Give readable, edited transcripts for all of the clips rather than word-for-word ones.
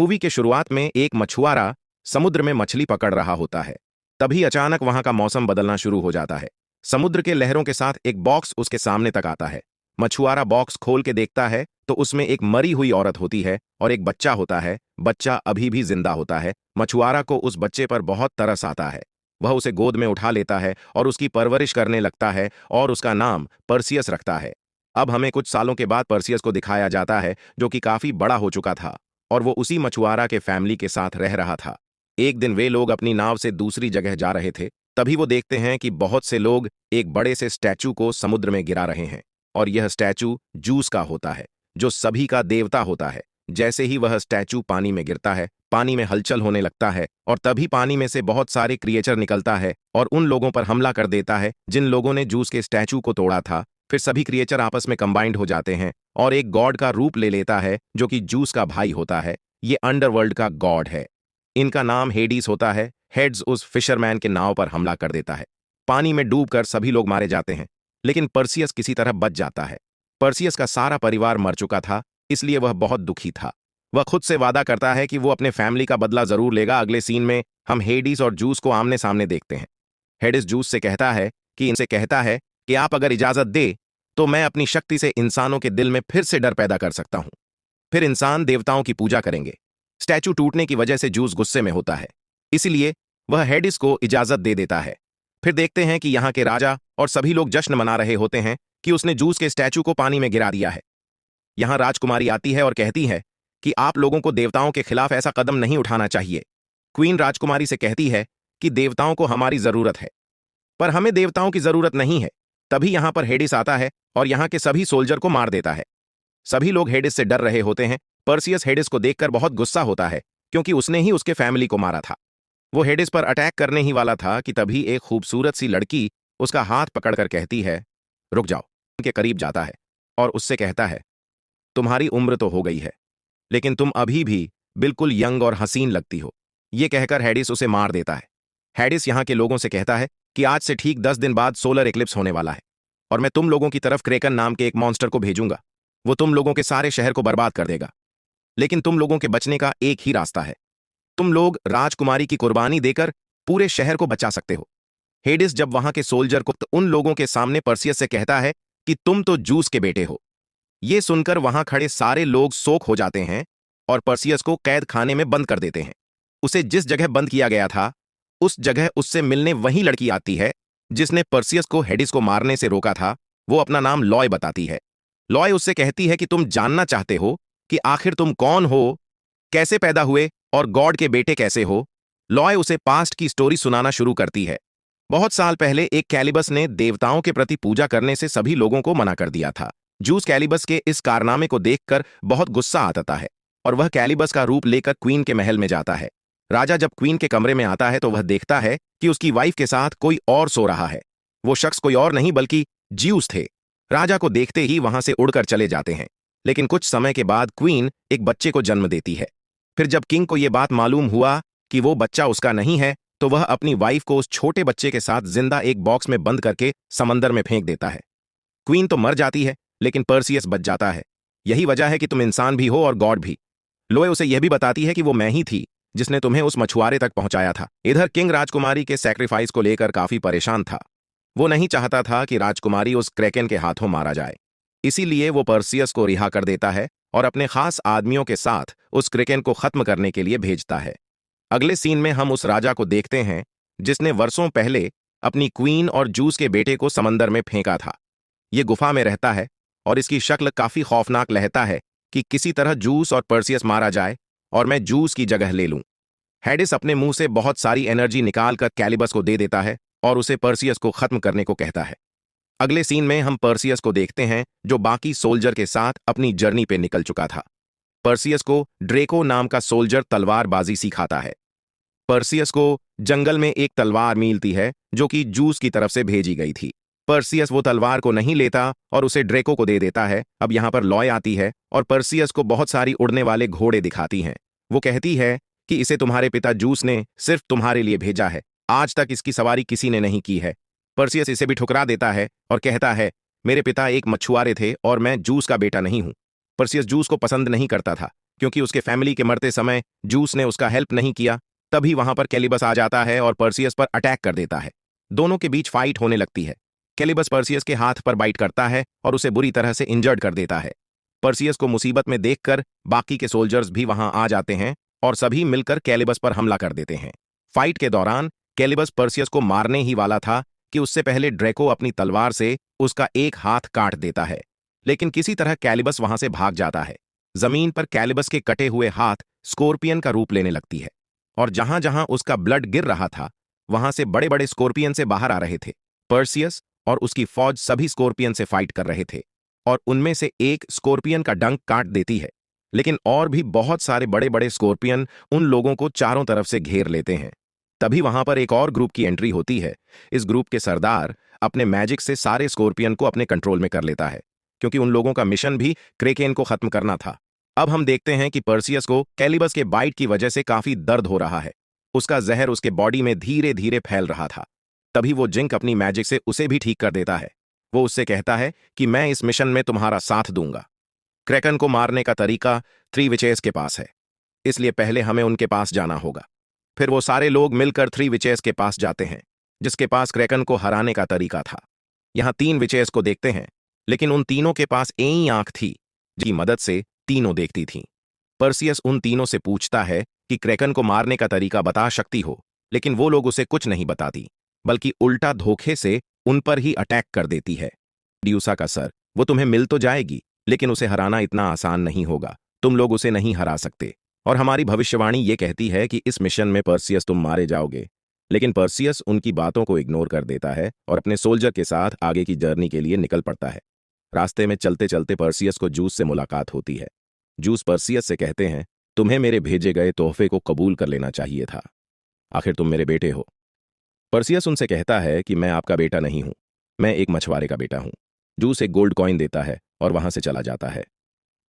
Movie के शुरुआत में एक मछुआरा समुद्र में मछली पकड़ रहा होता है। तभी अचानक वहां का मौसम बदलना शुरू हो जाता है। समुद्र के लहरों के साथ एक बॉक्स उसके सामने तक आता है। मछुआरा बॉक्स खोल के देखता है तो उसमें एक मरी हुई औरत होती है और एक बच्चा होता है। बच्चा अभी भी जिंदा होता है। मछुआरा को उस बच्चे पर बहुत तरस आता है। वह उसे गोद में उठा लेता है और उसकी परवरिश करने लगता है और उसका नाम पर्सियस रखता है। अब हमें कुछ सालों के बाद पर्सियस को दिखाया जाता है, जो कि काफी बड़ा हो चुका था और वो उसी मछुआरा के फैमिली के साथ रह रहा था। एक दिन वे लोग अपनी नाव से दूसरी जगह जा रहे थे। तभी वो देखते हैं कि बहुत से लोग एक बड़े से स्टैचू को समुद्र में गिरा रहे हैं और यह स्टैचू जूस का होता है, जो सभी का देवता होता है। जैसे ही वह स्टैचू पानी में गिरता है, पानी में हलचल होने लगता है और तभी पानी में से बहुत सारे क्रिएचर निकलता है और उन लोगों पर हमला कर देता है जिन लोगों ने जूस के स्टैचू को तोड़ा था। फिर सभी क्रिएचर आपस में कंबाइंड हो जाते हैं और एक गॉड का रूप ले लेता है, जो कि जूस का भाई होता है। ये अंडरवर्ल्ड का गॉड है। इनका नाम हेडीस होता है। हेड्स उस फिशरमैन के नाव पर हमला कर देता है। पानी में डूबकर सभी लोग मारे जाते हैं, लेकिन पर्सियस किसी तरह बच जाता है। पर्सियस का सारा परिवार मर चुका था, इसलिए वह बहुत दुखी था। वह खुद से वादा करता है कि वो अपने फैमिली का बदला जरूर लेगा। अगले सीन में हम हेडीस और जूस को आमने सामने देखते हैं। हेडिस जूस से कहता है कि आप अगर इजाजत दे तो मैं अपनी शक्ति से इंसानों के दिल में फिर से डर पैदा कर सकता हूं। फिर इंसान देवताओं की पूजा करेंगे। स्टैचू टूटने की वजह से जूस गुस्से में होता है, इसीलिए वह हेडिस को इजाजत दे देता है। फिर देखते हैं कि यहाँ के राजा और सभी लोग जश्न मना रहे होते हैं कि उसने जूस के स्टैचू को पानी में गिरा दिया है। यहाँ राजकुमारी आती है और कहती है कि आप लोगों को देवताओं के खिलाफ ऐसा कदम नहीं उठाना चाहिए। क्वीन राजकुमारी से कहती है कि देवताओं को हमारी जरूरत है, पर हमें देवताओं की जरूरत नहीं है। तभी यहां पर हेडिस आता है और यहां के सभी सोल्जर को मार देता है। सभी लोग हेडिस से डर रहे होते हैं। पर्सियस हेडिस को देखकर बहुत गुस्सा होता है, क्योंकि उसने ही उसके फैमिली को मारा था। वो हेडिस पर अटैक करने ही वाला था कि तभी एक खूबसूरत सी लड़की उसका हाथ पकड़कर कहती है, रुक जाओ। उनके करीब जाता है और उससे कहता है, तुम्हारी उम्र तो हो गई है, लेकिन तुम अभी भी बिल्कुल यंग और हसीन लगती हो। ये कहकर हेडिस उसे मार देता है। हेडिस यहाँ के लोगों से कहता है कि आज से ठीक 10 दिन बाद सोलर इक्लिप्स होने वाला है और मैं तुम लोगों की तरफ क्रेकन नाम के एक मॉन्स्टर को भेजूंगा। वो तुम लोगों के सारे शहर को बर्बाद कर देगा, लेकिन तुम लोगों के बचने का एक ही रास्ता है। तुम लोग राजकुमारी की कुर्बानी देकर पूरे शहर को बचा सकते हो। हेडिस जब वहां के सोल्जर को उन लोगों के सामने पर्सियस से कहता है कि तुम तो जूस के बेटे हो। ये सुनकर वहां खड़े सारे लोग शोक हो जाते हैं और पर्सियस को कैद खाने में बंद कर देते हैं। उसे जिस जगह बंद किया गया था, उस जगह उससे मिलने वही लड़की आती है जिसने पर्सियस को हेडिस को मारने से रोका था। वो अपना नाम लॉय बताती है। लॉय उससे कहती है कि तुम जानना चाहते हो कि आखिर तुम कौन हो, कैसे पैदा हुए और गॉड के बेटे कैसे हो। लॉय उसे पास्ट की स्टोरी सुनाना शुरू करती है। बहुत साल पहले एक कैलिबस ने देवताओं के प्रति पूजा करने से सभी लोगों को मना कर दिया था। जूस कैलिबस के इस कारनामे को देखकर बहुत गुस्सा आता है और वह कैलिबस का रूप लेकर क्वीन के महल में जाता है। राजा जब क्वीन के कमरे में आता है तो वह देखता है कि उसकी वाइफ के साथ कोई और सो रहा है। वो शख्स कोई और नहीं बल्कि ज्यूस थे। राजा को देखते ही वहां से उड़कर चले जाते हैं, लेकिन कुछ समय के बाद क्वीन एक बच्चे को जन्म देती है। फिर जब किंग को यह बात मालूम हुआ कि वो बच्चा उसका नहीं है, तो वह अपनी वाइफ को उस छोटे बच्चे के साथ जिंदा एक बॉक्स में बंद करके समंदर में फेंक देता है। क्वीन तो मर जाती है, लेकिन पर्सियस बच जाता है। यही वजह है कि तुम इंसान भी हो और गॉड भी। लोए उसे यह भी बताती है कि वो मैं ही थी जिसने तुम्हें उस मछुआरे तक पहुंचाया था। इधर किंग राजकुमारी के सैक्रिफाइस को लेकर काफी परेशान था। वो नहीं चाहता था कि राजकुमारी उस क्रैकन के हाथों मारा जाए, इसीलिए वो पर्सियस को रिहा कर देता है और अपने खास आदमियों के साथ उस क्रैकन को खत्म करने के लिए भेजता है। अगले सीन में हम उस राजा को देखते हैं जिसने वर्षों पहले अपनी क्वीन और जूस के बेटे को समंदर में फेंका था। ये गुफा में रहता है और इसकी शक्ल काफी खौफनाक लगता है कि किसी तरह जूस और पर्सियस मारा जाए और मैं जूस की जगह ले लूं। हेडिस अपने मुंह से बहुत सारी एनर्जी निकालकर कैलिबस को दे देता है और उसे पर्सियस को खत्म करने को कहता है। अगले सीन में हम पर्सियस को देखते हैं जो बाकी सोल्जर के साथ अपनी जर्नी पे निकल चुका था। पर्सियस को ड्रेको नाम का सोल्जर तलवारबाजी सिखाता है। पर्सियस को जंगल में एक तलवार मिलती है जो कि जूस की तरफ से भेजी गई थी। पर्सियस वो तलवार को नहीं लेता और उसे ड्रेको को दे देता है। अब यहाँ पर लॉय आती है और पर्सियस को बहुत सारी उड़ने वाले घोड़े दिखाती हैं। वो कहती है कि इसे तुम्हारे पिता जूस ने सिर्फ तुम्हारे लिए भेजा है, आज तक इसकी सवारी किसी ने नहीं की है। पर्सियस इसे भी ठुकरा देता है और कहता है, मेरे पिता एक मछुआरे थे और मैं जूस का बेटा नहीं हूं। पर्सियस जूस को पसंद नहीं करता था, क्योंकि उसके फैमिली के मरते समय जूस ने उसका हेल्प नहीं किया। तभी वहां पर कैलिबस आ जाता है और पर्सियस पर अटैक कर देता है। दोनों के बीच फाइट होने लगती है। कैलिबस पर्सियस के हाथ पर बाइट करता है और उसे बुरी तरह से इंजर्ड कर देता है। पर्सियस को मुसीबत में देखकर बाकी के सोल्जर्स भी वहां आ जाते हैं और सभी मिलकर कैलिबस पर हमला कर देते हैं। फाइट के दौरान कैलिबस पर्सियस को मारने ही वाला था कि उससे पहले ड्रैको अपनी तलवार से उसका एक हाथ काट देता है, लेकिन किसी तरह कैलिबस वहां से भाग जाता है। जमीन पर कैलिबस के कटे हुए हाथ स्कॉर्पियन का रूप लेने लगती है और जहां जहां उसका ब्लड गिर रहा था वहां से बड़े बड़े स्कॉर्पियन से बाहर आ रहे थे। पर्सियस और उसकी फौज सभी स्कॉर्पियन से फाइट कर रहे थे और उनमें से एक स्कॉर्पियन का डंक काट देती है, लेकिन और भी बहुत सारे बड़े बड़े स्कॉर्पियन उन लोगों को चारों तरफ से घेर लेते हैं। तभी वहां पर एक और ग्रुप की एंट्री होती है। इस ग्रुप के सरदार अपने मैजिक से सारे स्कॉर्पियन को अपने कंट्रोल में कर लेता है, क्योंकि उन लोगों का मिशन भी क्रेकेन को खत्म करना था। अब हम देखते हैं कि पर्सियस को कैलिबस के बाइट की वजह से काफी दर्द हो रहा है। उसका जहर उसके बॉडी में धीरे धीरे फैल रहा था। तभी वो जिंक अपनी मैजिक से उसे भी ठीक कर देता है। वो उससे कहता है कि मैं इस मिशन में तुम्हारा साथ दूंगा। क्रैकन को मारने का तरीका थ्री विचेस के पास है, इसलिए पहले हमें उनके पास जाना होगा। फिर वो सारे लोग मिलकर थ्री विचेस के पास जाते हैं, जिसके पास क्रैकन को हराने का तरीका था। यहां तीन विचेस को देखते हैं, लेकिन उन तीनों के पास एक ही आंख थी जिसकी मदद से तीनों देखती थीं। पर्सियस उन तीनों से पूछता है कि क्रैकन को मारने का तरीका बता सकती हो, लेकिन वो लोग उसे कुछ नहीं बताती, बल्कि उल्टा धोखे से उन पर ही अटैक कर देती है। ड्यूसा का सर, वो तुम्हें मिल तो जाएगी, लेकिन उसे हराना इतना आसान नहीं होगा। तुम लोग उसे नहीं हरा सकते, और हमारी भविष्यवाणी ये कहती है कि इस मिशन में पर्सियस तुम मारे जाओगे। लेकिन पर्सियस उनकी बातों को इग्नोर कर देता है और अपने सोल्जर के साथ आगे की जर्नी के लिए निकल पड़ता है। रास्ते में चलते चलते पर्सियस को जूस से मुलाकात होती है। जूस पर्सियस से कहते हैं, तुम्हें मेरे भेजे गए तोहफे को कबूल कर लेना चाहिए था, आखिर तुम मेरे बेटे हो। पर्सियस उनसे कहता है कि मैं आपका बेटा नहीं हूं, मैं एक मछुआरे का बेटा हूं। जूस एक गोल्ड कॉइन देता है और वहां से चला जाता है।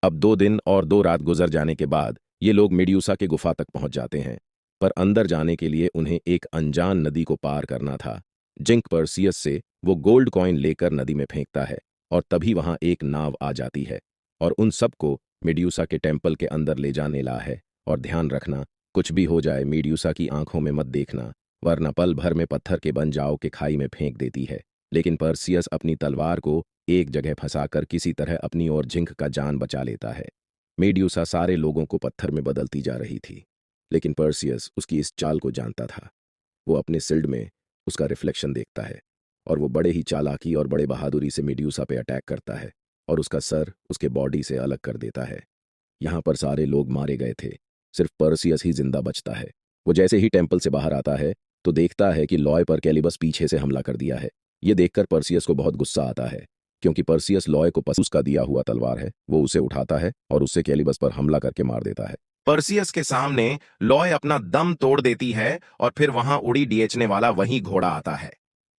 अब 2 दिन और 2 रात गुजर जाने के बाद ये लोग मेड्यूसा के गुफा तक पहुंच जाते हैं, पर अंदर जाने के लिए उन्हें एक अनजान नदी को पार करना था। जिंक पर्सियस से वो गोल्ड कॉइन लेकर नदी में फेंकता है और तभी वहां एक नाव आ जाती है और उन सबको मेड्यूसा के टेम्पल के अंदर ले जाने ला है। और ध्यान रखना, कुछ भी हो जाए मेड्यूसा की आंखों में मत देखना, वरना पल भर में पत्थर के बन जाओ के खाई में फेंक देती है। लेकिन पर्सियस अपनी तलवार को एक जगह फंसाकर किसी तरह अपनी और जिंक का जान बचा लेता है। मेड्यूसा सारे लोगों को पत्थर में बदलती जा रही थी, लेकिन पर्सियस उसकी इस चाल को जानता था। वो अपने सिल्ड में उसका रिफ्लेक्शन देखता है और वो बड़े ही चालाकी और बड़े बहादुरी से मेड्यूसा पे अटैक करता है और उसका सर उसके बॉडी से अलग कर देता है। यहाँ पर सारे लोग मारे गए थे, सिर्फ पर्सियस ही जिंदा बचता है। वो जैसे ही टेम्पल से बाहर आता है तो देखता है कि लॉय पर कैलिबस पीछे से हमला कर दिया है। ये देखकर पर्सियस को बहुत गुस्सा आता है, क्योंकि पर्सियस लॉय को पसूस का दिया हुआ तलवार है। वो उसे उठाता है और उससे कैलिबस पर हमला करके मार देता है। पर्सियस के सामने लॉय अपना दम तोड़ देती है और फिर वहां उड़ी डीएचने वाला वही घोड़ा आता है।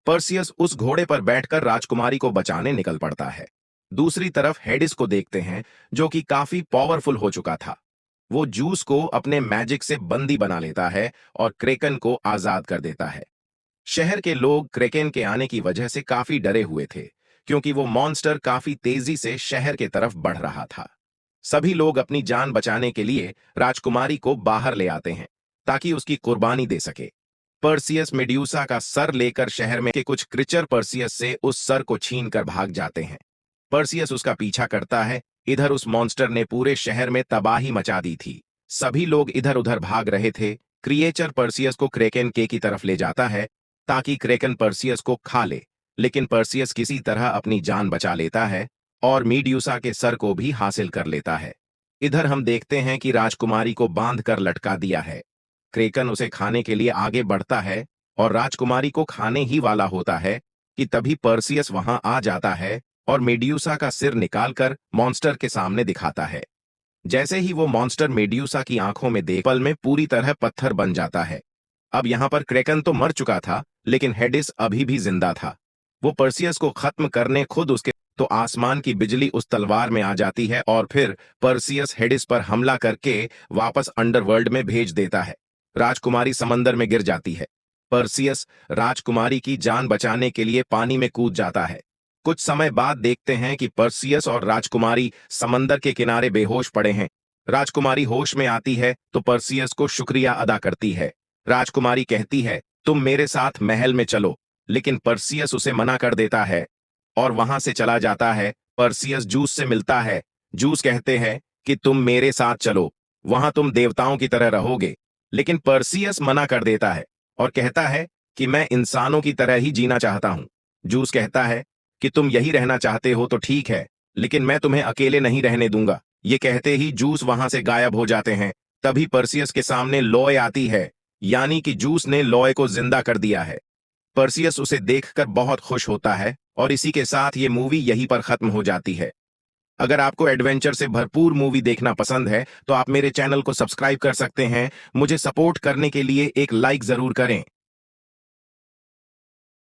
पर्सियस उस घोड़े पर बैठकर राजकुमारी को बचाने निकल पड़ता है। दूसरी तरफ हेडिस को देखते हैं, जो कि काफी पावरफुल हो चुका था। वो जूस को अपने मैजिक से बंदी बना लेता है और क्रेकन को आजाद कर देता है। शहर के लोग क्रेकेन के आने की वजह से काफी डरे हुए थे, क्योंकि वो मॉन्स्टर काफी तेजी से शहर के तरफ बढ़ रहा था। सभी लोग अपनी जान बचाने के लिए राजकुमारी को बाहर ले आते हैं ताकि उसकी कुर्बानी दे सके। पर्सियस मेड्यूसा का सर लेकर शहर में के कुछ क्रिचर पर्सियस से उस सर को छीनकर भाग जाते हैं। पर्सियस उसका पीछा करता है। इधर उस मॉन्स्टर ने पूरे शहर में तबाही मचा दी थी। सभी लोग इधर उधर भाग रहे थे। क्रिएचर पर्सियस को क्रेकेन के की तरफ ले जाता है ताकि क्रेकन पर्सियस को खा ले, लेकिन पर्सियस किसी तरह अपनी जान बचा लेता है और मेड्यूसा के सर को भी हासिल कर लेता है। इधर हम देखते हैं कि राजकुमारी को बांध कर लटका दिया है। क्रेकन उसे खाने के लिए आगे बढ़ता है और राजकुमारी को खाने ही वाला होता है कि तभी पर्सियस वहां आ जाता है और मेड्यूसा का सिर निकालकर मॉन्स्टर के सामने दिखाता है। जैसे ही वो मॉन्स्टर मेड्यूसा की आंखों में देख, पल में पूरी तरह पत्थर बन जाता है। अब यहां पर क्रेकन तो मर चुका था, लेकिन हेडिस अभी भी जिंदा था। वो पर्सियस को खत्म करने खुद उसके तो आसमान की बिजली उस तलवार में आ जाती है और फिर पर्सियस हेडिस पर हमला करके वापस अंडरवर्ल्ड में भेज देता है। राजकुमारी समंदर में गिर जाती है। पर्सियस राजकुमारी की जान बचाने के लिए पानी में कूद जाता है। कुछ समय बाद देखते हैं कि पर्सियस और राजकुमारी समंदर के किनारे बेहोश पड़े हैं। राजकुमारी होश में आती है तो पर्सियस को शुक्रिया अदा करती है। राजकुमारी कहती है, तुम मेरे साथ महल में चलो, लेकिन पर्सियस उसे मना कर देता है और वहां से चला जाता है। पर्सियस जूस से मिलता है। जूस कहते हैं कि तुम मेरे साथ चलो, वहां तुम देवताओं की तरह रहोगे। लेकिन पर्सियस मना कर देता है और कहता है कि मैं इंसानों की तरह ही जीना चाहता हूं। जूस कहता है कि तुम यही रहना चाहते हो तो ठीक है, लेकिन मैं तुम्हें अकेले नहीं रहने दूंगा। ये कहते ही जूस वहां से गायब हो जाते हैं। तभी पर्सियस के सामने लॉय आती है, यानी कि जूस ने लॉय को जिंदा कर दिया है। पर्सियस उसे देखकर बहुत खुश होता है और इसी के साथ ये मूवी यहीं पर खत्म हो जाती है। अगर आपको एडवेंचर से भरपूर मूवी देखना पसंद है तो आप मेरे चैनल को सब्सक्राइब कर सकते हैं। मुझे सपोर्ट करने के लिए एक लाइक जरूर करें।